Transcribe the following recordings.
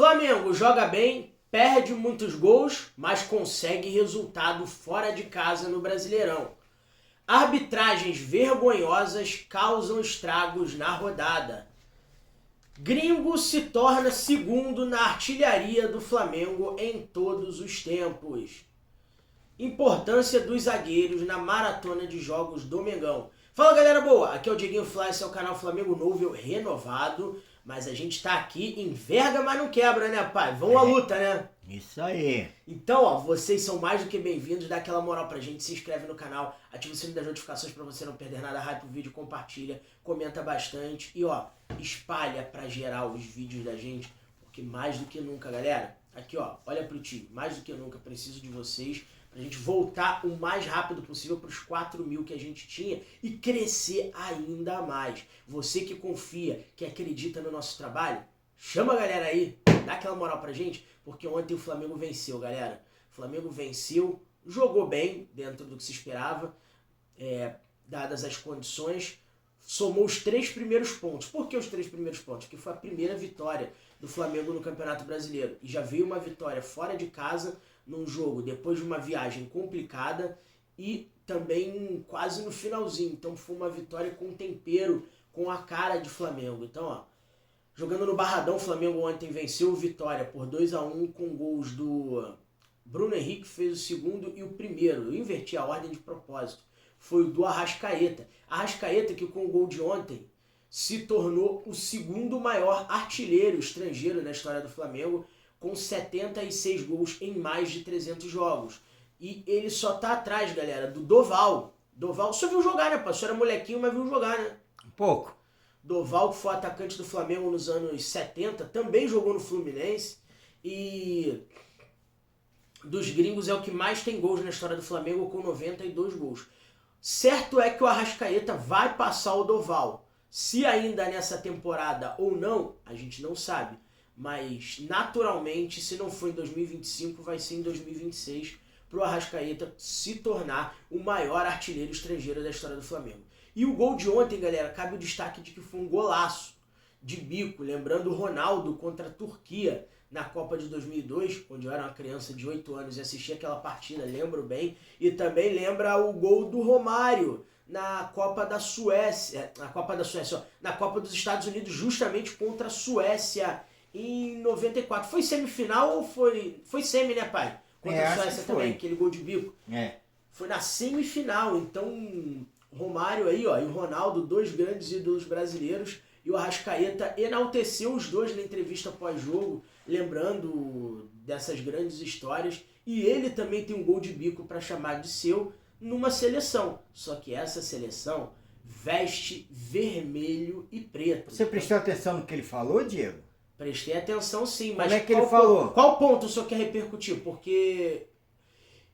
Flamengo joga bem, perde muitos gols, mas consegue resultado fora de casa no Brasileirão. Arbitragens vergonhosas causam estragos na rodada. Gringo se torna segundo na artilharia do Flamengo em todos os tempos. Importância dos zagueiros na maratona de jogos do Mengão. Fala galera boa, aqui é o Dieguinho Fly, esse é o canal Flamengo Novo renovado, mas a gente tá aqui, enverga mas não quebra, né pai? Vamos à luta, né? Isso aí. Então, ó, vocês são mais do que bem-vindos, dá aquela moral pra gente, se inscreve no canal, ativa o sininho das notificações pra você não perder nada, hype o vídeo, compartilha, comenta bastante e ó, espalha pra geral os vídeos da gente, porque mais do que nunca, galera, aqui ó, olha pro time, mais do que nunca preciso de vocês pra gente voltar o mais rápido possível pros 4.000 que a gente tinha e crescer ainda mais. Você que confia, que acredita no nosso trabalho, chama a galera aí, dá aquela moral pra gente, porque ontem o Flamengo venceu, galera. O Flamengo venceu, jogou bem dentro do que se esperava, dadas as condições, somou os 3 primeiros pontos. Por que os 3 primeiros pontos? Porque foi a primeira vitória do Flamengo no Campeonato Brasileiro. E já veio uma vitória fora de casa, num jogo, depois de uma viagem complicada e também quase no finalzinho. Então foi uma vitória com tempero, com a cara de Flamengo. Então, ó, jogando no Barradão, o Flamengo ontem venceu o Vitória por 2-1 com gols do Bruno Henrique, fez o segundo e o primeiro. Eu inverti a ordem de propósito. Foi o do Arrascaeta. Arrascaeta que com o gol de ontem se tornou o segundo maior artilheiro estrangeiro na história do Flamengo, com 76 gols em mais de 300 jogos. E ele só tá atrás, galera, do Doval. Doval, só viu jogar, né, pô? Só era molequinho, mas viu jogar, né? Um pouco. Doval, que foi atacante do Flamengo nos anos 70, também jogou no Fluminense. E dos gringos é o que mais tem gols na história do Flamengo, com 92 gols. Certo é que o Arrascaeta vai passar o Doval. Se ainda nessa temporada ou não, a gente não sabe. Mas naturalmente, se não for em 2025, vai ser em 2026 para o Arrascaeta se tornar o maior artilheiro estrangeiro da história do Flamengo. E o gol de ontem, galera, cabe o destaque de que foi um golaço de bico, lembrando o Ronaldo contra a Turquia na Copa de 2002, onde eu era uma criança de 8 anos e assisti aquela partida, lembro bem. E também lembra o gol do Romário na Copa da Suécia, na Copa dos Estados Unidos, justamente contra a Suécia em 94. Foi semifinal ou foi semi, né, pai? Contra a Suécia também, aquele gol de bico. Foi na semifinal, então Romário aí, ó, e o Ronaldo, 2 grandes ídolos brasileiros, e o Arrascaeta enalteceu os dois na entrevista pós-jogo, lembrando dessas grandes histórias, e ele também tem um gol de bico para chamar de seu numa seleção, só que essa seleção veste vermelho e preto. Você prestou atenção no que ele falou, Diego? Prestei atenção sim, mas como é que ele falou? Qual ponto o senhor quer repercutir? Porque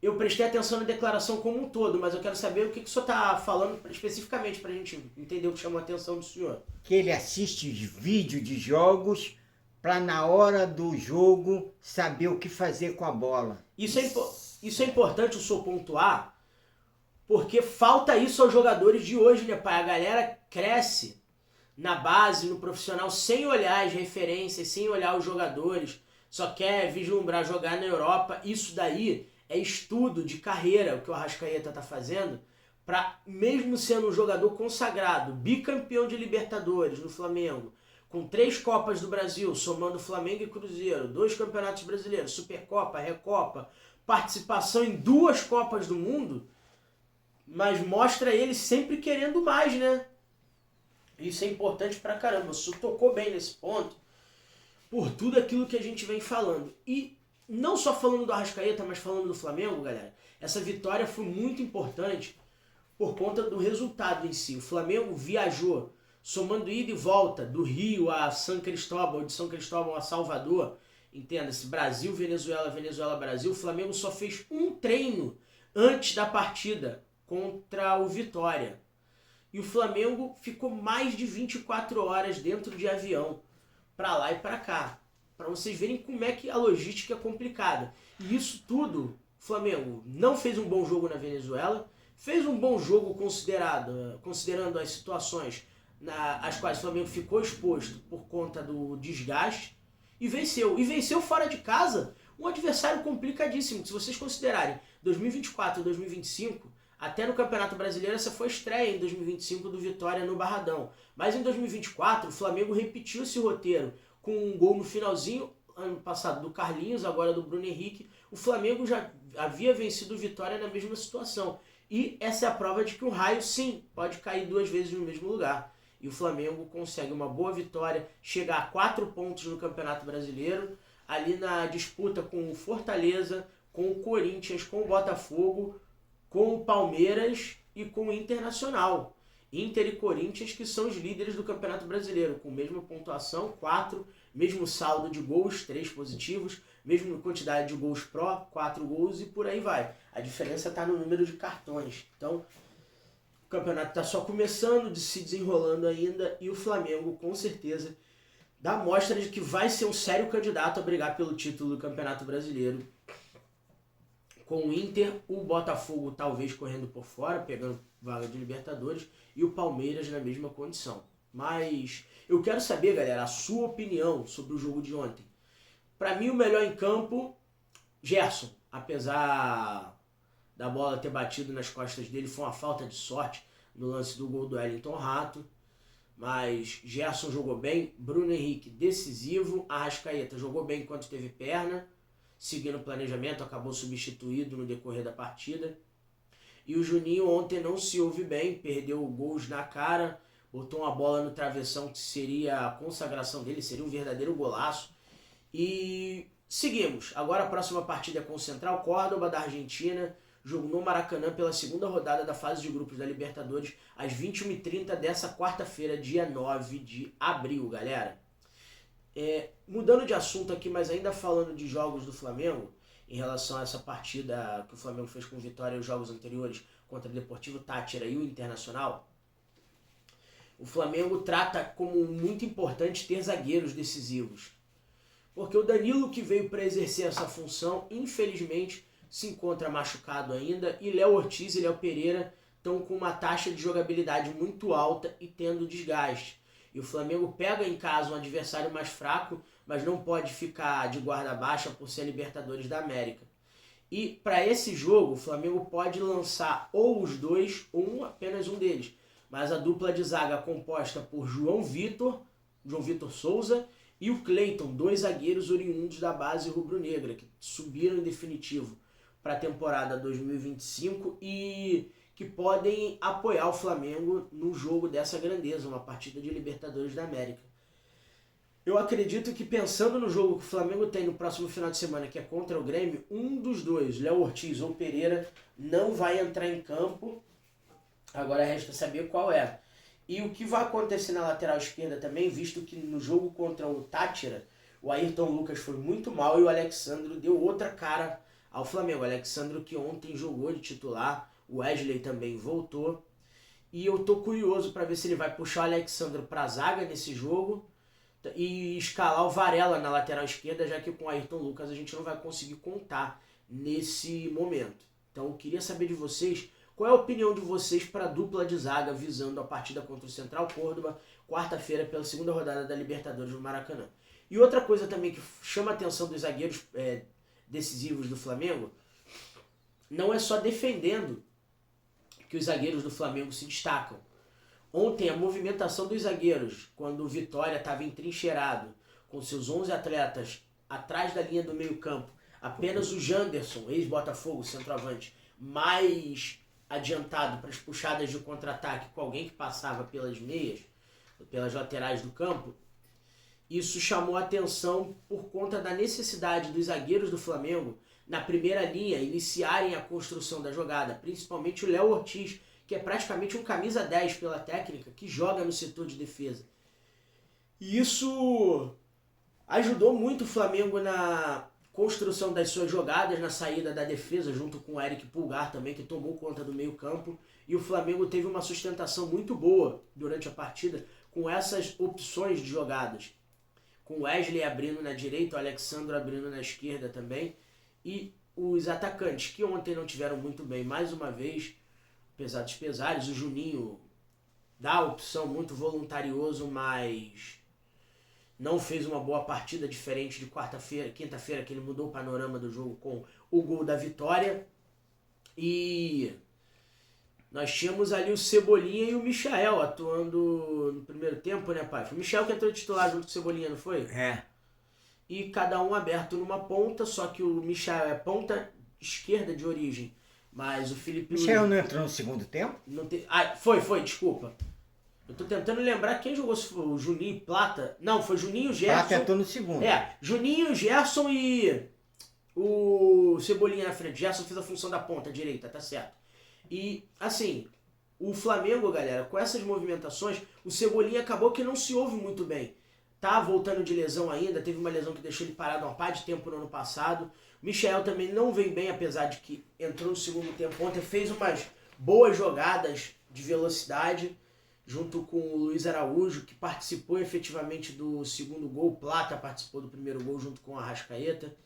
eu prestei atenção na declaração como um todo, mas eu quero saber o que o senhor está falando especificamente para a gente entender o que chamou a atenção do senhor. Que ele assiste os vídeos de jogos para na hora do jogo saber o que fazer com a bola. Isso é importante o senhor pontuar, porque falta isso aos jogadores de hoje, né, pai? A galera cresce na base, no profissional, sem olhar as referências, sem olhar os jogadores, só quer vislumbrar jogar na Europa. Isso daí é estudo de carreira, o que o Arrascaeta está fazendo, para mesmo sendo um jogador consagrado, bicampeão de Libertadores no Flamengo, com 3 Copas do Brasil, somando Flamengo e Cruzeiro, 2 Campeonatos Brasileiros, Supercopa, Recopa, participação em 2 Copas do Mundo, mas mostra ele sempre querendo mais, né? Isso é importante pra caramba. O senhor tocou bem nesse ponto por tudo aquilo que a gente vem falando. E não só falando do Arrascaeta, mas falando do Flamengo, galera, essa vitória foi muito importante por conta do resultado em si. O Flamengo viajou, somando ida e volta, do Rio a São Cristóbal, de São Cristóbal a Salvador, entenda-se, Brasil, Venezuela, Venezuela, Brasil. O Flamengo só fez um treino antes da partida contra o Vitória. E o Flamengo ficou mais de 24 horas dentro de avião, para lá e para cá. Para vocês verem como é que a logística é complicada. E isso tudo, o Flamengo não fez um bom jogo na Venezuela, fez um bom jogo considerando as situações às quais o Flamengo ficou exposto por conta do desgaste. e venceu. E venceu fora de casa um adversário complicadíssimo. Se vocês considerarem 2024 e 2025, até no Campeonato Brasileiro essa foi a estreia em 2025 do Vitória no Barradão. Mas em 2024 o Flamengo repetiu esse roteiro com um gol no finalzinho, ano passado do Carlinhos, agora do Bruno Henrique. O Flamengo já havia vencido o Vitória na mesma situação. E essa é a prova de que o raio, sim, pode cair 2 vezes no mesmo lugar. E o Flamengo consegue uma boa vitória, chega a 4 pontos no Campeonato Brasileiro, ali na disputa com o Fortaleza, com o Corinthians, com o Botafogo, com o Palmeiras e com o Internacional. Inter e Corinthians, que são os líderes do Campeonato Brasileiro, com mesma pontuação, 4, mesmo saldo de gols, 3 positivos, mesma quantidade de gols pró, 4 gols e por aí vai. A diferença está no número de cartões. Então, o campeonato está só começando, se desenrolando ainda, e o Flamengo, com certeza, dá mostra de que vai ser um sério candidato a brigar pelo título do Campeonato Brasileiro. Com o Inter, o Botafogo talvez correndo por fora, pegando vaga de Libertadores, e o Palmeiras na mesma condição. Mas eu quero saber, galera, a sua opinião sobre o jogo de ontem. Para mim, o melhor em campo, Gerson. Apesar da bola ter batido nas costas dele, foi uma falta de sorte no lance do gol do Wellington Rato. Mas Gerson jogou bem, Bruno Henrique decisivo, Arrascaeta jogou bem enquanto teve perna, seguindo o planejamento, acabou substituído no decorrer da partida. E o Juninho ontem não se ouve bem, perdeu gols na cara, botou uma bola no travessão que seria a consagração dele, seria um verdadeiro golaço. E seguimos. Agora a próxima partida é com o Central Córdoba da Argentina, jogo no Maracanã pela segunda rodada da fase de grupos da Libertadores, às 21h30 dessa quarta-feira, dia 9 de abril, galera. Mudando de assunto aqui, mas ainda falando de jogos do Flamengo, em relação a essa partida que o Flamengo fez com Vitória e os jogos anteriores contra o Deportivo Táchira e o Internacional, o Flamengo trata como muito importante ter zagueiros decisivos. Porque o Danilo, que veio para exercer essa função, infelizmente se encontra machucado ainda, e Léo Ortiz e Léo Pereira estão com uma taxa de jogabilidade muito alta e tendo desgaste. E o Flamengo pega em casa um adversário mais fraco, mas não pode ficar de guarda baixa por ser Libertadores da América. E para esse jogo, o Flamengo pode lançar ou os dois, ou apenas um deles. Mas a dupla de zaga composta por João Vitor Souza e o Cleiton, 2 zagueiros oriundos da base rubro-negra, que subiram em definitivo para a temporada 2025 e que podem apoiar o Flamengo no jogo dessa grandeza, uma partida de Libertadores da América. Eu acredito que, pensando no jogo que o Flamengo tem no próximo final de semana, que é contra o Grêmio, um dos dois, Léo Ortiz ou Pereira, não vai entrar em campo. Agora resta saber qual é. E o que vai acontecer na lateral esquerda também, visto que no jogo contra o Táchira, o Ayrton Lucas foi muito mal e o Alexandro deu outra cara ao Flamengo. O Alexandro, que ontem jogou de titular, o Wesley também voltou. E eu tô curioso para ver se ele vai puxar o Alexandro para a zaga nesse jogo e escalar o Varela na lateral esquerda, já que com o Ayrton Lucas a gente não vai conseguir contar nesse momento. Então eu queria saber de vocês, qual é a opinião de vocês para a dupla de zaga visando a partida contra o Central Córdoba, quarta-feira, pela segunda rodada da Libertadores no Maracanã. E outra coisa também que chama a atenção dos zagueiros decisivos do Flamengo, não é só defendendo que os zagueiros do Flamengo se destacam. Ontem a movimentação dos zagueiros, quando o Vitória estava entrincheirado, com seus 11 atletas atrás da linha do meio campo, apenas o Janderson, ex-Botafogo, centroavante, mais adiantado para as puxadas de contra-ataque com alguém que passava pelas meias, pelas laterais do campo, isso chamou a atenção por conta da necessidade dos zagueiros do Flamengo, na primeira linha, iniciarem a construção da jogada, principalmente o Léo Ortiz, que é praticamente um camisa 10 pela técnica, que joga no setor de defesa. E isso ajudou muito o Flamengo na construção das suas jogadas, na saída da defesa, junto com o Eric Pulgar também, que tomou conta do meio campo. E o Flamengo teve uma sustentação muito boa durante a partida com essas opções de jogadas. Com o Wesley abrindo na direita, o Alexandro abrindo na esquerda também. E os atacantes, que ontem não tiveram muito bem, mais uma vez, apesar dos pesares, o Juninho dá a opção, muito voluntarioso, mas não fez uma boa partida, diferente de quinta-feira, que ele mudou o panorama do jogo com o gol da vitória. E nós tínhamos ali o Cebolinha e o Michael atuando no primeiro tempo, né, pai? Foi o Michael que entrou titular junto com o Cebolinha, não foi? É. E cada um aberto numa ponta, só que o Michael é ponta esquerda de origem. Mas o Felipe Luiz... Michael não entrou no segundo tempo? Não te... Ah, foi, desculpa. Eu tô tentando lembrar quem jogou, o Juninho Plata. Não, foi Juninho, Gerson. Plata entrou no segundo. Juninho, Gerson e o Cebolinha na frente. Gerson fez a função da ponta direita, tá certo. E, assim, o Flamengo, galera, com essas movimentações, o Cebolinha acabou que não se ouve muito bem. Tá voltando de lesão ainda, teve uma lesão que deixou ele parado uma par de tempo no ano passado. O Michael também não vem bem, apesar de que entrou no segundo tempo ontem, fez umas boas jogadas de velocidade, junto com o Luiz Araújo, que participou efetivamente do segundo gol. O Plata participou do primeiro gol junto com o Arrascaeta.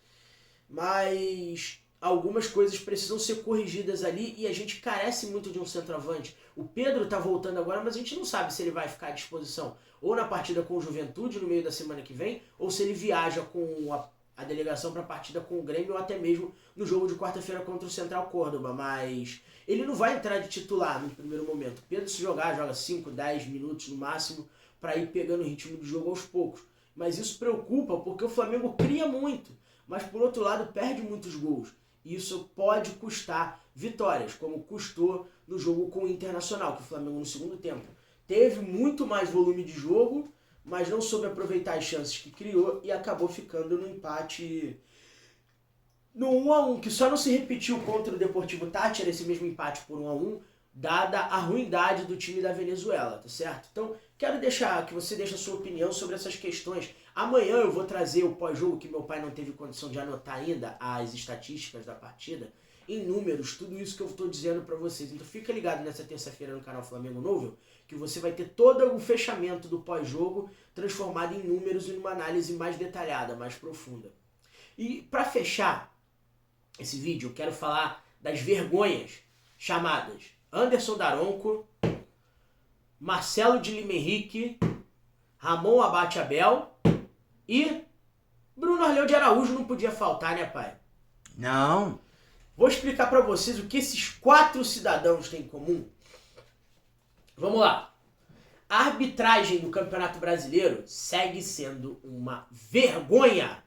Mas algumas coisas precisam ser corrigidas ali e a gente carece muito de um centroavante. O Pedro tá voltando agora, mas a gente não sabe se ele vai ficar à disposição ou na partida com o Juventude no meio da semana que vem, ou se ele viaja com a delegação para a partida com o Grêmio, ou até mesmo no jogo de quarta-feira contra o Central Córdoba. Mas ele não vai entrar de titular no primeiro momento. Pedro, se jogar, joga 5, 10 minutos no máximo para ir pegando o ritmo de jogo aos poucos. Mas isso preocupa porque o Flamengo cria muito, mas por outro lado perde muitos gols. E isso pode custar vitórias, como custou no jogo com o Internacional, que o Flamengo no segundo tempo teve muito mais volume de jogo, mas não soube aproveitar as chances que criou e acabou ficando no empate no 1-1, que só não se repetiu contra o Deportivo Táchira, esse mesmo empate por 1-1, dada a ruindade do time da Venezuela, tá certo? Então, quero deixar que você deixe a sua opinião sobre essas questões. Amanhã eu vou trazer o pós-jogo, que meu pai não teve condição de anotar ainda as estatísticas da partida, em números, tudo isso que eu estou dizendo para vocês. Então fica ligado nessa terça-feira no canal Flamengo Novo, que você vai ter todo o fechamento do pós-jogo transformado em números e numa análise mais detalhada, mais profunda. E para fechar esse vídeo, eu quero falar das vergonhas chamadas Anderson Daronco, Marcelo de Lima Henrique, Ramon Abate Abel e Bruno Arleu de Araújo. Não podia faltar, né, pai? Não. Vou explicar para vocês o que esses 4 cidadãos têm em comum. Vamos lá. A arbitragem do Campeonato Brasileiro segue sendo uma vergonha.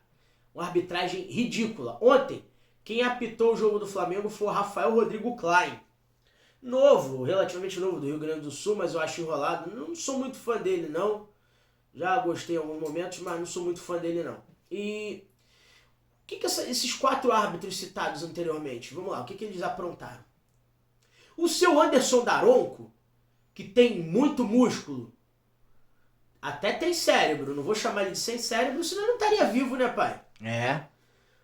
Uma arbitragem ridícula. Ontem, quem apitou o jogo do Flamengo foi o Rafael Rodrigo Klein. Novo, relativamente novo, do Rio Grande do Sul, mas eu acho enrolado. Não sou muito fã dele, não. Já gostei em alguns momentos, mas não sou muito fã dele, não. E o que esses 4 árbitros citados anteriormente, vamos lá, o que eles aprontaram? O seu Anderson Daronco, que tem muito músculo, até tem cérebro, não vou chamar ele de sem cérebro, senão ele não estaria vivo, né, pai? É.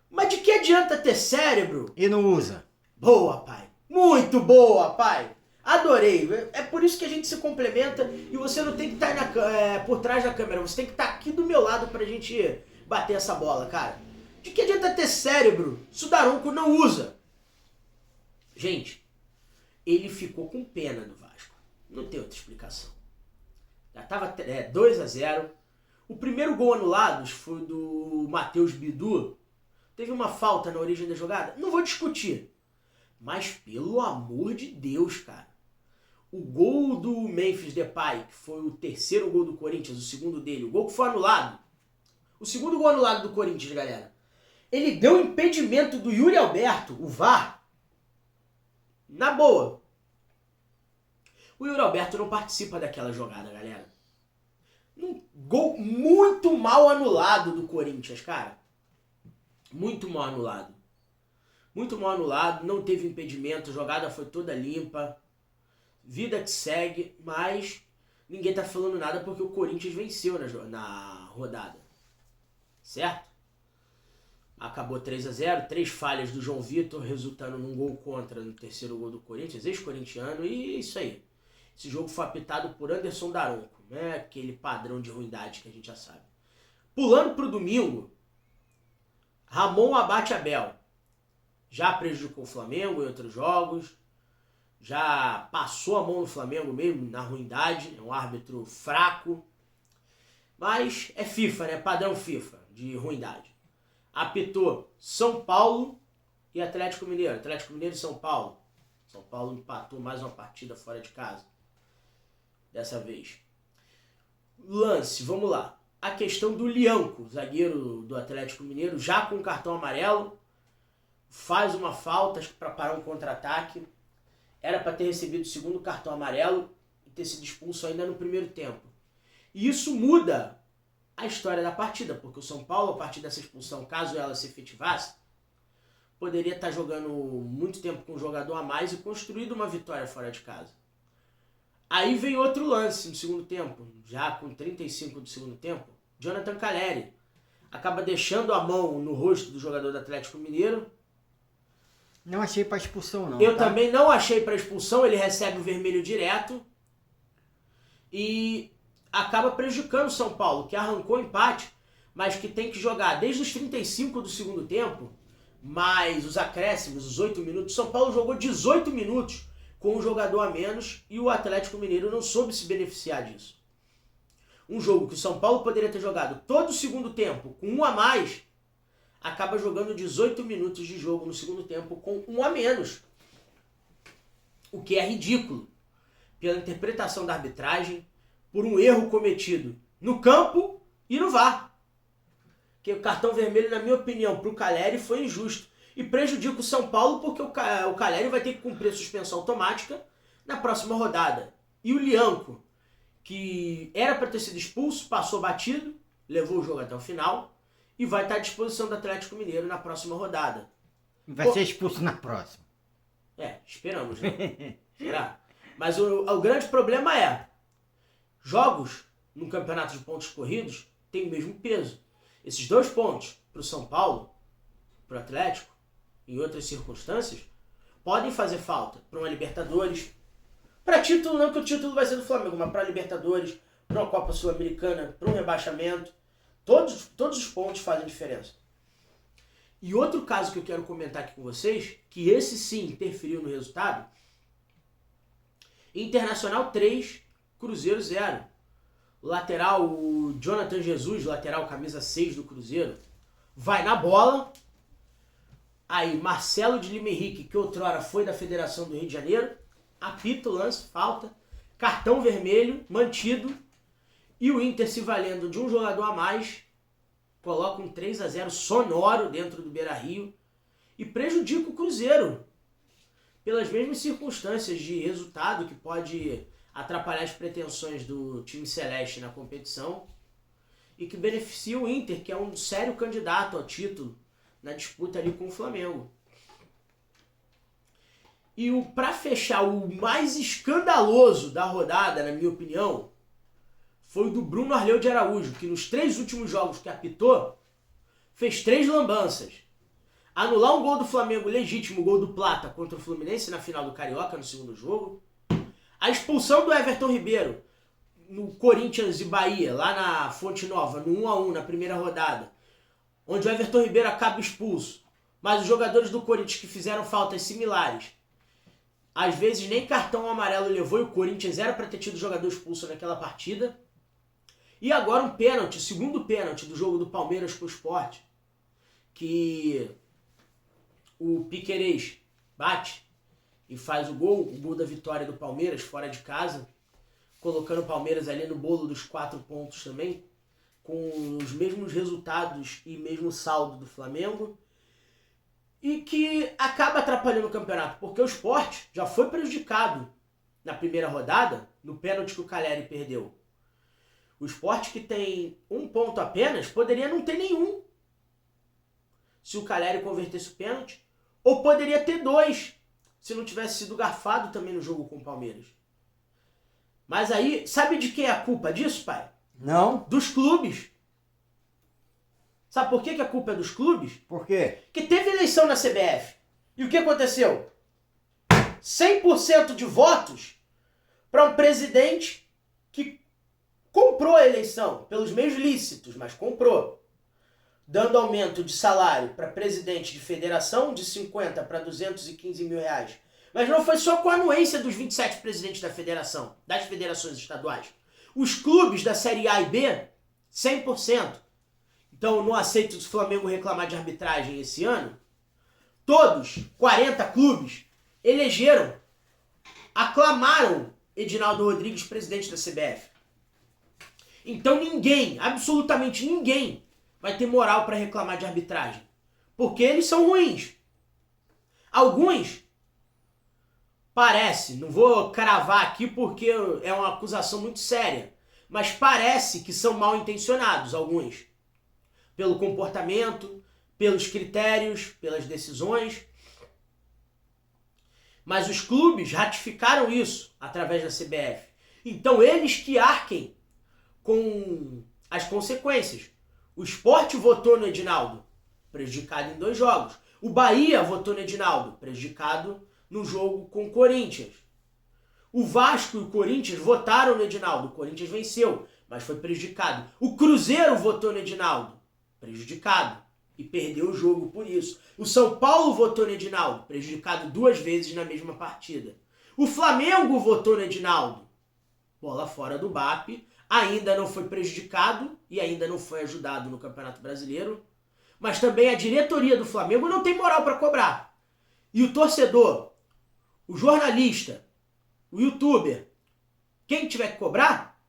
Mas de que adianta ter cérebro? E não usa. Boa, pai. Muito boa, pai. Adorei. É por isso que a gente se complementa e você não tem que estar por trás da câmera, você tem que estar aqui do meu lado pra gente bater essa bola, cara. De que adianta ter cérebro se o Daronco não usa? Gente, ele ficou com pena do Vasco. Não tem outra explicação. Já tava 2-0. O primeiro gol anulado foi do Matheus Bidu. Teve uma falta na origem da jogada? Não vou discutir. Mas pelo amor de Deus, cara. O gol do Memphis Depay, que foi o terceiro gol do Corinthians, o segundo dele, o gol que foi anulado. O segundo gol anulado do Corinthians, galera. Ele deu impedimento do Yuri Alberto, o VAR, na boa. O Yuri Alberto não participa daquela jogada, galera. Um gol muito mal anulado do Corinthians, cara. Muito mal anulado. Muito mal anulado, não teve impedimento, a jogada foi toda limpa. Vida que segue, mas ninguém tá falando nada porque o Corinthians venceu na rodada. Certo? Acabou 3-0, 3 falhas do João Vitor, resultando num gol contra no terceiro gol do Corinthians, ex-corintiano, e é isso aí. Esse jogo foi apitado por Anderson Daronco, né? Aquele padrão de ruindade que a gente já sabe. Pulando pro domingo, Ramon Abate Abel. Já prejudicou o Flamengo em outros jogos, já passou a mão no Flamengo mesmo, na ruindade, é um árbitro fraco. Mas é FIFA, né? Padrão FIFA de ruindade. Apitou São Paulo e Atlético Mineiro. Atlético Mineiro e São Paulo. São Paulo empatou mais uma partida fora de casa. Dessa vez. Lance, vamos lá. A questão do Lianco, zagueiro do Atlético Mineiro, já com cartão amarelo, faz uma falta para parar um contra-ataque. Era para ter recebido o segundo cartão amarelo e ter sido expulso ainda no primeiro tempo. E isso muda a história da partida, porque o São Paulo, a partir dessa expulsão, caso ela se efetivasse, poderia estar jogando muito tempo com um jogador a mais e construído uma vitória fora de casa. Aí vem outro lance no segundo tempo, já com 35 do segundo tempo, Jonathan Calleri acaba deixando a mão no rosto do jogador do Atlético Mineiro. Não achei para expulsão não. Eu também não achei para expulsão, ele recebe o vermelho direto e acaba prejudicando o São Paulo, que arrancou o empate, mas que tem que jogar desde os 35 do segundo tempo, mais os acréscimos, os 8 minutos. São Paulo jogou 18 minutos com um jogador a menos e o Atlético Mineiro não soube se beneficiar disso. Um jogo que o São Paulo poderia ter jogado todo o segundo tempo com um a mais, acaba jogando 18 minutos de jogo no segundo tempo com um a menos. O que é ridículo pela interpretação da arbitragem, por um erro cometido no campo e no VAR. Que o cartão vermelho, na minha opinião, para o Calleri foi injusto. E prejudica o São Paulo porque o Calleri vai ter que cumprir a suspensão automática na próxima rodada. E o Lianco, que era para ter sido expulso, passou batido, levou o jogo até o final e vai estar à disposição do Atlético Mineiro na próxima rodada. Vai ser expulso na próxima. Esperamos, né? Será? Mas o grande problema é, jogos no campeonato de pontos corridos têm o mesmo peso. Esses 2 pontos para o São Paulo, para o Atlético, em outras circunstâncias, podem fazer falta para uma Libertadores. Para título não, que o título vai ser do Flamengo, mas para Libertadores, para uma Copa Sul-Americana, para um rebaixamento. Todos os pontos fazem diferença. E outro caso que eu quero comentar aqui com vocês, que esse sim interferiu no resultado, Internacional 3, Cruzeiro 0. O lateral, o Jonathan Jesus, lateral camisa 6 do Cruzeiro, vai na bola. Aí Marcelo de Lima Henrique, que outrora foi da Federação do Rio de Janeiro, apita o lance, falta, cartão vermelho, mantido, e o Inter, se valendo de um jogador a mais, coloca um 3-0 sonoro dentro do Beira-Rio e prejudica o Cruzeiro, pelas mesmas circunstâncias de resultado que pode atrapalhar as pretensões do time celeste na competição e que beneficia o Inter, que é um sério candidato ao título na disputa ali com o Flamengo. E para fechar, o mais escandaloso da rodada, na minha opinião, foi o do Bruno Arleu de Araújo, que nos 3 últimos jogos que apitou, fez 3 lambanças. Anular um gol do Flamengo legítimo, o gol do Plata contra o Fluminense na final do Carioca, no segundo jogo. A expulsão do Everton Ribeiro no Corinthians e Bahia, lá na Fonte Nova, no 1-1 na primeira rodada, onde o Everton Ribeiro acaba expulso, mas os jogadores do Corinthians que fizeram faltas similares, às vezes nem cartão amarelo levou e o Corinthians era para ter tido jogador expulso naquela partida. E agora um pênalti, segundo pênalti do jogo do Palmeiras com o Sport, que o Piquerez bate e faz o gol da vitória do Palmeiras fora de casa, colocando o Palmeiras ali no bolo dos 4 pontos também, com os mesmos resultados e mesmo saldo do Flamengo, e que acaba atrapalhando o campeonato, porque o Sport já foi prejudicado na primeira rodada, no pênalti que o Calleri perdeu. O Sport, que tem 1 ponto apenas, poderia não ter nenhum se o Calleri convertesse o pênalti, ou poderia ter 2 se não tivesse sido garfado também no jogo com o Palmeiras. Mas aí, sabe de quem é a culpa disso, pai? Não. Dos clubes. Sabe por que a culpa é dos clubes? Por quê? Que teve eleição na CBF. E o que aconteceu? 100% de votos para um presidente que comprou a eleição pelos meios lícitos, mas comprou. Dando aumento de salário para presidente de federação de 50 para 215 mil reais. Mas não foi só com a anuência dos 27 presidentes da federação, das federações estaduais. Os clubes da Série A e B 100%. Então eu não aceito o Flamengo reclamar de arbitragem esse ano. Todos, 40 clubes, elegeram, aclamaram Edinaldo Rodrigues presidente da CBF. Então ninguém, absolutamente ninguém, vai ter moral para reclamar de arbitragem. Porque eles são ruins. Alguns, parece, não vou cravar aqui porque é uma acusação muito séria, mas parece que são mal intencionados, alguns. Pelo comportamento, pelos critérios, pelas decisões. Mas os clubes ratificaram isso através da CBF. Então eles que arquem com as consequências. O Sport votou no Edinaldo, prejudicado em 2 jogos. O Bahia votou no Edinaldo, prejudicado no jogo com o Corinthians. O Vasco e o Corinthians votaram no Edinaldo. O Corinthians venceu, mas foi prejudicado. O Cruzeiro votou no Edinaldo, prejudicado, e perdeu o jogo por isso. O São Paulo votou no Edinaldo, prejudicado 2 vezes na mesma partida. O Flamengo votou no Edinaldo, bola fora do BAP, ainda não foi prejudicado e ainda não foi ajudado no Campeonato Brasileiro. Mas também a diretoria do Flamengo não tem moral para cobrar. E o torcedor, o jornalista, o youtuber, quem tiver que cobrar,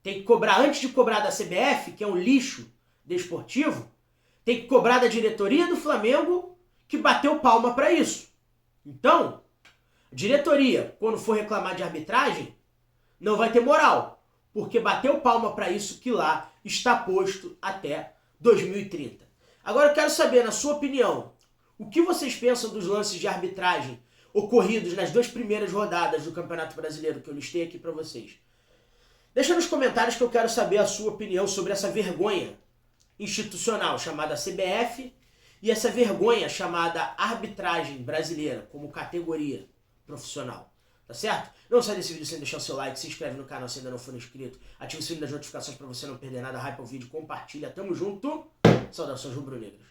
tem que cobrar antes de cobrar da CBF, que é um lixo desportivo, tem que cobrar da diretoria do Flamengo, que bateu palma para isso. Então, a diretoria, quando for reclamar de arbitragem, não vai ter moral, porque bateu palma para isso que lá está posto até 2030. Agora eu quero saber, na sua opinião, o que vocês pensam dos lances de arbitragem ocorridos nas 2 primeiras rodadas do Campeonato Brasileiro que eu listei aqui para vocês. Deixa nos comentários que eu quero saber a sua opinião sobre essa vergonha institucional chamada CBF e essa vergonha chamada arbitragem brasileira como categoria profissional. Tá certo? Não sai desse vídeo sem deixar o seu like, se inscreve no canal se ainda não for inscrito, ativa o sininho das notificações para você não perder nada, hypa o vídeo, compartilha, tamo junto, saudações rubro-negras.